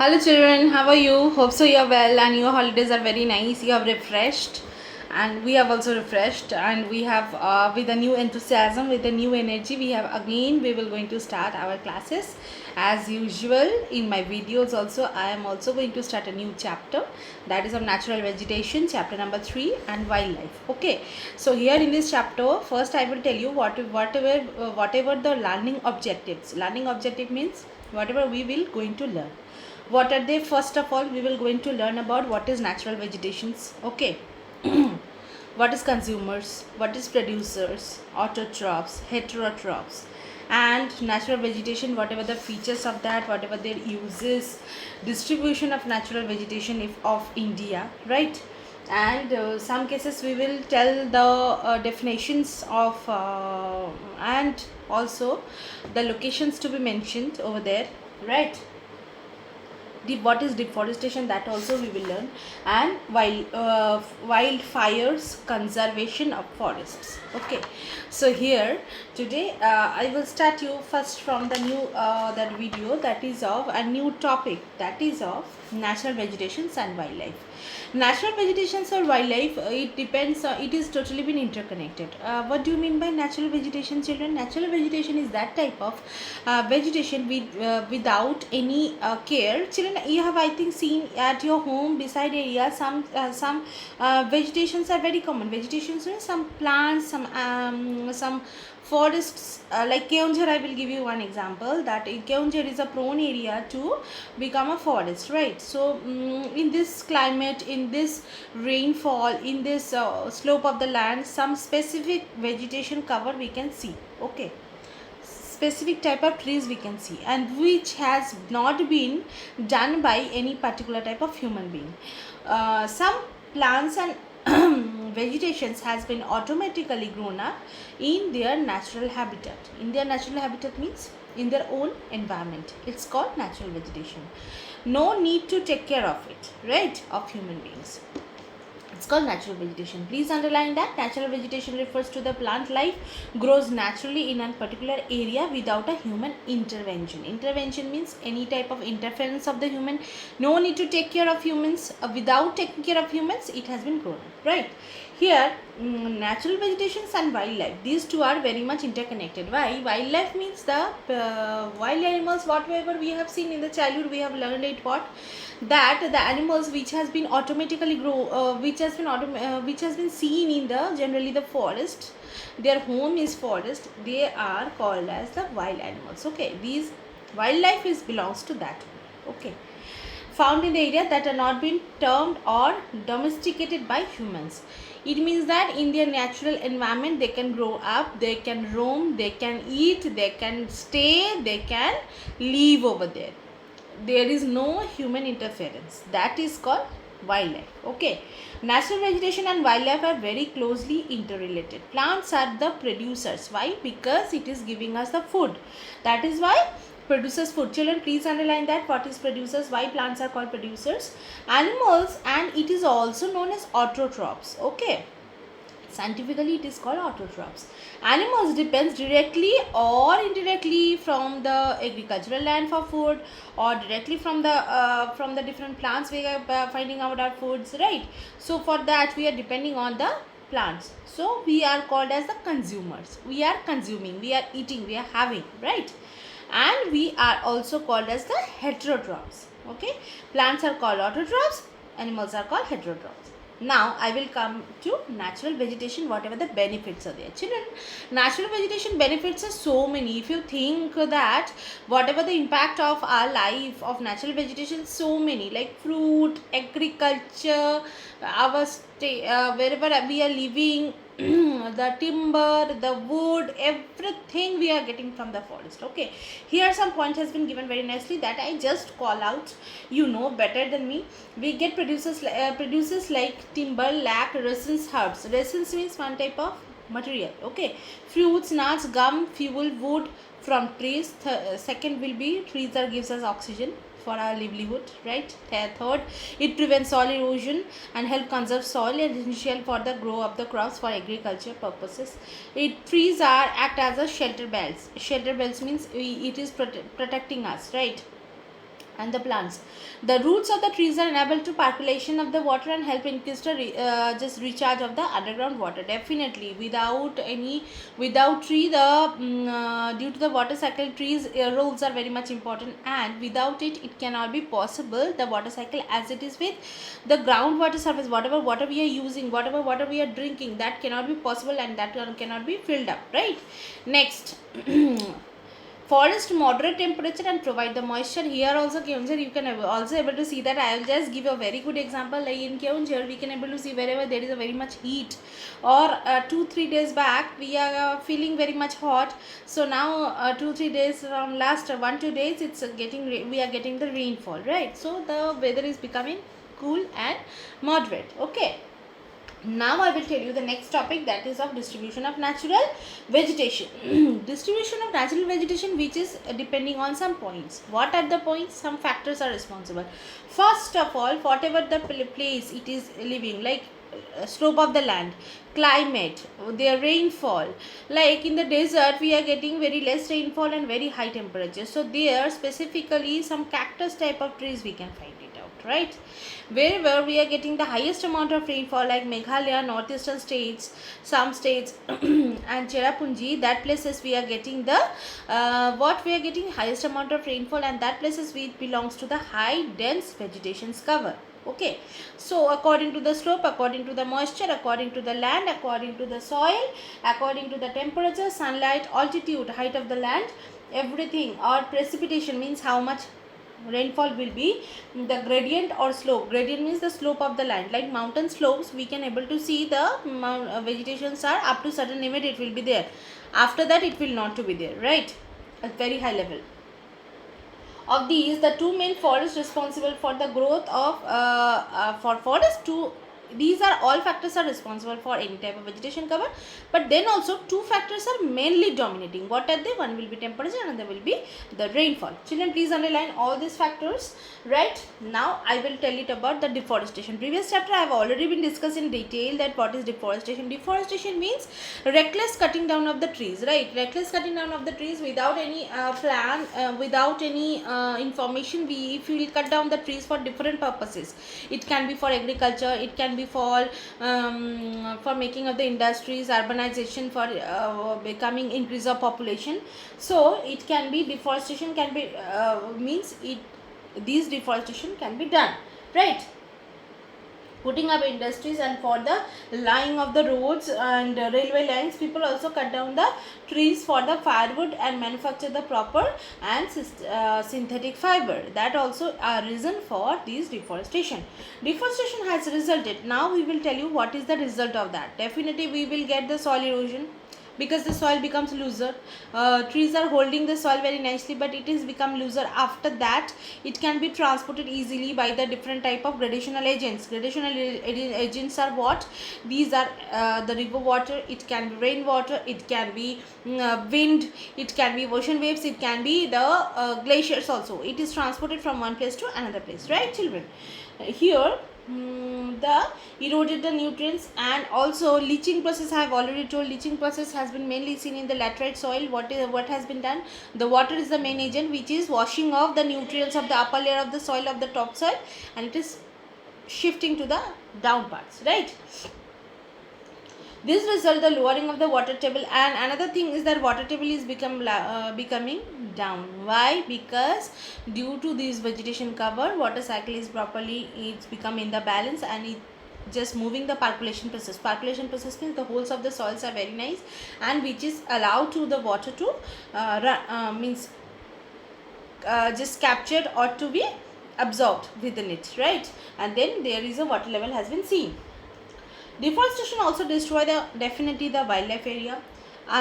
Hello children, how are you? Hope so you are well and your holidays are very nice. You have refreshed and we have also refreshed and we have with a new enthusiasm, with a new energy, we will going to start our classes as usual. In my videos also, I am also going to start a new chapter, that is of natural vegetation, chapter number 3, and wildlife. Okay, so here in this chapter, first I will tell you whatever the learning objectives. Learning objective means whatever we will going to learn. What are they? First of all, we will going to learn about what is natural vegetations. Okay. What is consumers, what is producers, autotrophs, heterotrophs, and natural vegetation, whatever the features of that, whatever their uses, distribution of natural vegetation of India, right? And some cases we will tell the definitions of and also the locations to be mentioned over there, right? What is deforestation, that also we will learn, and wildfires, conservation of forests. Okay, so here today I will start you first from the new that video, that is of a new topic, that is of natural vegetations and wildlife. Natural vegetations or wildlife, it depends, it is totally been interconnected. What do you mean by natural vegetation, children? Natural vegetation is that type of vegetation without any care. Children, you have I think seen at your home beside area some vegetations are very common. Vegetations means some plants, some forests, like Keonjhar. I will give you one example, that Keonjhar is a prone area to become a forest, right? So in this climate, in this rainfall, in this slope of the land, some specific vegetation cover we can see. Okay, specific type of trees we can see, and which has not been done by any particular type of human being. Some plants and vegetations has been automatically grown up in their natural habitat. In their natural habitat means in their own environment. It's called natural vegetation. No need to take care of it, right, of human beings. It's called natural vegetation. Please underline that natural vegetation refers to the plant life grows naturally in a particular area without a human intervention. Intervention means any type of interference of the human. No need to take care of humans. Without taking care of humans, it has been grown, right? Here, natural vegetations and wildlife, these two are very much interconnected. Why? Wildlife means the wild animals, whatever we have seen in the childhood, we have learned it what? That the animals which has been automatically which has been seen in the generally the forest, their home is forest, they are called as the wild animals. Okay, these wildlife belongs to that. Okay, found in the area that are not been termed or domesticated by humans. It means that in their natural environment they can grow up, they can roam, they can eat, they can stay, they can live over there. There is no human interference. That is called wildlife. Okay, natural vegetation and wildlife are very closely interrelated. Plants are the producers. Why? Because it is giving us the food. That is why produces food. Children, please underline that. What is producers? Why plants are called producers? Animals, and it is also known as autotrophs. Okay, scientifically it is called autotrophs. Animals depends directly or indirectly from the agricultural land for food, or directly from the different plants we are finding out our foods, right? So for that we are depending on the plants. So we are called as the consumers. We are consuming, we are eating, we are having, right? And we are also called as the heterotrophs. Okay, plants are called autotrophs, animals are called heterotrophs. Now I will come to natural vegetation, whatever the benefits are there. Children, natural vegetation benefits are so many. If you think that whatever the impact of our life of natural vegetation, so many, like fruit, agriculture, our wherever we are living, the timber, the wood, everything we are getting from the forest. Okay, here some point has been given very nicely that I just call out. You know better than me. We get produces like timber, lac, resins, herbs. Resins means one type of material. Okay, fruits, nuts, gum, fuel, wood from trees. Second will be trees that gives us oxygen for our livelihood, right? Third, it prevents soil erosion and help conserve soil, and essential for the grow of the crops for agriculture purposes. Trees are act as a shelter belts. Shelter belts means it is protecting us, right? and the plants. The roots of the trees are enable to percolation of the water and help increase the just recharge of the underground water. Definitely, without tree, due to the water cycle, trees roles are very much important, and without it, it cannot be possible the water cycle as it is with the groundwater surface. Whatever water we are using, whatever water we are drinking, that cannot be possible, and that cannot be filled up, right? Next. Forest moderate temperature and provide the moisture. Here also Keonjhar, you can also able to see that. I will just give a very good example. Like in Keonjhar, we can able to see wherever there is a very much heat, or 2-3 days back we are feeling very much hot. So now 2-3 days from last 1-2 days, it's we are getting the rainfall, right? So the weather is becoming cool and moderate. Okay. Now I will tell you the next topic, that is of distribution of natural vegetation. Distribution of natural vegetation, which is depending on some points. What are the points? Some factors are responsible. First of all, whatever the place it is living, like slope of the land, climate, their rainfall. Like in the desert, we are getting very less rainfall and very high temperature. So there specifically some cactus type of trees we can find it out, right? Wherever we are getting the highest amount of rainfall, like Meghalaya, northeastern states, some states and Cherrapunji, that places we are getting the what we are getting highest amount of rainfall, and that places which belongs to the high dense vegetations cover. Okay, so according to the slope, according to the moisture, according to the land, according to the soil, according to the temperature, sunlight, altitude, height of the land, everything, or precipitation means how much rainfall will be, the gradient or slope. Gradient means the slope of the land. Like mountain slopes, we can able to see the vegetations are up to certain limit, it will be there. After that, it will not to be there, right? At very high level. Of these, the two main forests responsible for the growth of for forest, these are all factors are responsible for any type of vegetation cover, but then also two factors are mainly dominating. What are they? One will be temperature, another will be the rainfall. Children, please underline all these factors. Right now I will tell it about the deforestation. Previous chapter I have already been discussed in detail that what is deforestation. Deforestation means reckless cutting down of the trees, right? Reckless cutting down of the trees without any plan, without any information. If we will cut down the trees for different purposes, it can be for agriculture, it can be for making of the industries, urbanization, for becoming increase of population. So it can be deforestation, can be means it, these deforestation can be done, right? Putting up industries, and for the laying of the roads and railway lines, people also cut down the trees for the firewood and manufacture the proper and synthetic fiber. That also a reason for this deforestation. Deforestation has resulted. Now we will tell you what is the result of that. Definitely we will get the soil erosion, because the soil becomes looser. Trees are holding the soil very nicely, but it is become looser. After that, it can be transported easily by the different type of gradational agents. Gradational agents are what? These are the river water, it can be rainwater, it can be wind, it can be ocean waves, it can be the glaciers also. It is transported from one place to another place, right children? Here the eroded the nutrients, and also leaching process. I have already told, leaching process has been mainly seen in the laterite soil. What has been done? The water is the main agent which is washing off the nutrients of the upper layer of the soil, of the top soil, and it is shifting to the down parts, right? This result the lowering of the water table, and another thing is that water table is becoming down. Why? Because due to this vegetation cover, water cycle is properly, it's become in the balance, and it just moving the percolation process. Percolation process means the holes of the soils are very nice, and which is allowed to the water to just captured or to be absorbed within it, right? And then there is a water level has been seen. Deforestation also destroy definitely the wildlife area.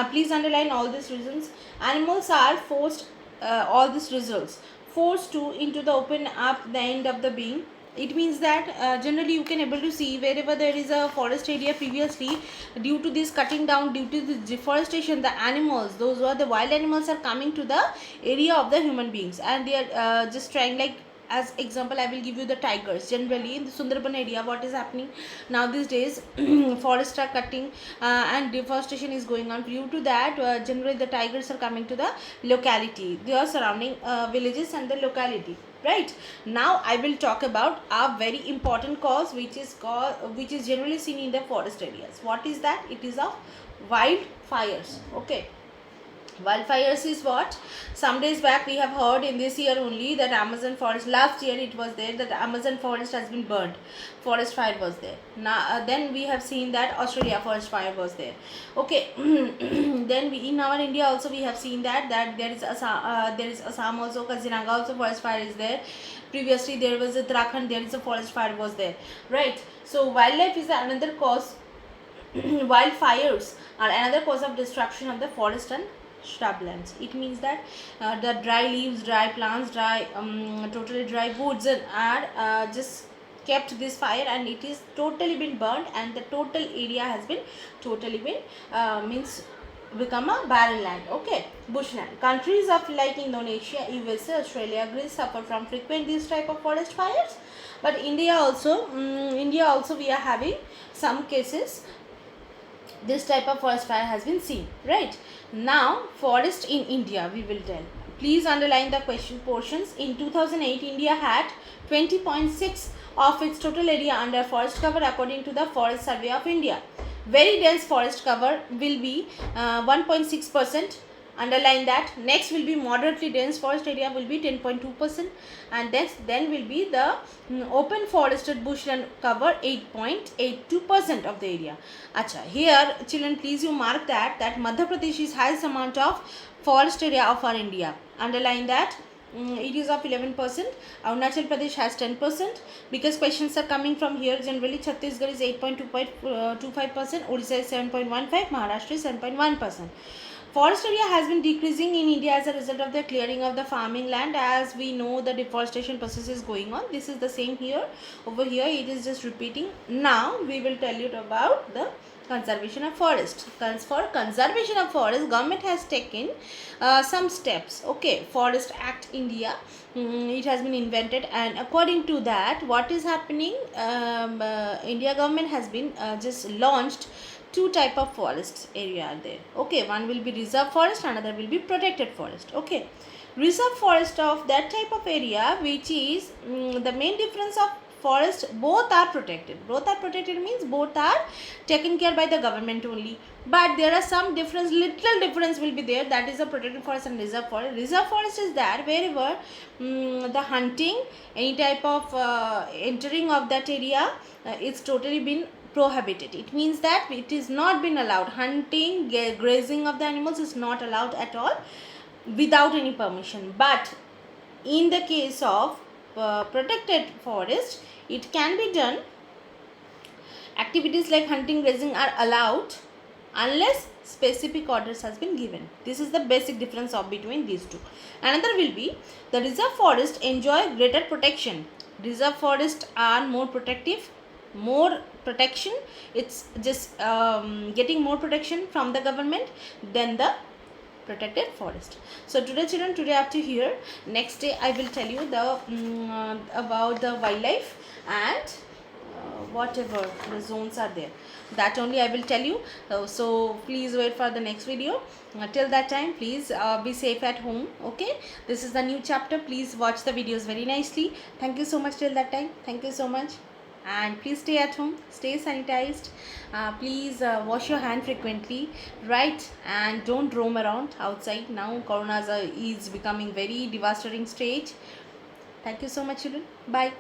Please underline all these reasons. Animals are forced, all these results, forced to into the open up the end of the being. It means that generally you can able to see wherever there is a forest area previously, due to this cutting down, due to this deforestation, the animals, those who are the wild animals, are coming to the area of the human beings, and they are just trying, like as example I will give you the tigers. Generally in the Sundarban area, what is happening now these days, forests are cutting and deforestation is going on. Due to that, generally the tigers are coming to the locality, they are surrounding villages and the locality. right? Now I will talk about a very important cause which is generally seen in the forest areas. What is that? It is of wildfires. Okay, wildfires is what? Some days back we have heard, in this year only, that Amazon forest, last year it was there that Amazon forest has been burned, forest fire was there. Now then we have seen that Australia forest fire was there. Okay. Then in our India also we have seen that there is Assam also, Kaziranga also forest fire is there. Previously there was a Uttarakhand, there is a forest fire was there, right? So wildlife is another cause. Wildfires are another cause of destruction of the forest and shrublands. It means that the dry leaves, dry plants, totally dry woods are just kept this fire, and it is totally been burned, and the total area has been totally been means become a barren land. Okay, bushland. Countries of like Indonesia, USA, Australia, Greece suffer from frequent these type of forest fires, but India also we are having some cases this type of forest fire has been seen, right? Now forest in India we will tell. Please underline the question portions. In 2008 India had 20.6 of its total area under forest cover according to the Forest Survey of India. Very dense forest cover will be 1.6%. Underline that. Next will be moderately dense forest area will be 10.2%, and then will be the open forested bushland cover 8.82% of the area. Acha, here children, please you mark that Madhya Pradesh is highest amount of forest area of our India. Underline that. It is of 11%. Arunachal Pradesh has 10%, because questions are coming from here. Generally Chhattisgarh is 8.25%, Odisha is 7.15%, Maharashtra is 7.1%. Forest area has been decreasing in India as a result of the clearing of the farming land. As we know, the deforestation process is going on. This is the same here. Over here it is just repeating. Now we will tell you about the conservation of forest. For conservation of forest, government has taken some steps. Okay, Forest Act India, it has been invented, and according to that, what is happening, India government has been just launched two type of forests area are there. Okay, one will be reserve forest, another will be protected forest. Okay, reserve forest of that type of area, which is the main difference of forest, both are protected. Both are protected means both are taken care by the government only, but there are some difference, little difference will be there. That is a protected forest and reserve forest. Reserve forest is that wherever the hunting, any type of entering of that area, it's totally been prohibited. It means that it is not been allowed. Hunting, grazing of the animals is not allowed at all without any permission. But in the case of protected forest, it can be done. Activities like hunting, grazing are allowed unless specific orders has been given. This is the basic difference of between these two. Another will be the reserve forest enjoy greater protection. Reserve forests are more protective, more protection. It's just getting more protection from the government than the protected forest. So today children, today up to here. Next day I will tell you the about the wildlife and whatever the zones are there, that only I will tell you. So please wait for the next video. Till that time, please be safe at home. Okay, this is the new chapter. Please watch the videos very nicely. Thank you so much till that time. Thank you so much. And please stay at home, stay sanitized, please wash your hand frequently, right? And don't roam around outside. Now corona is becoming very devastating stage. Thank you so much children. Bye.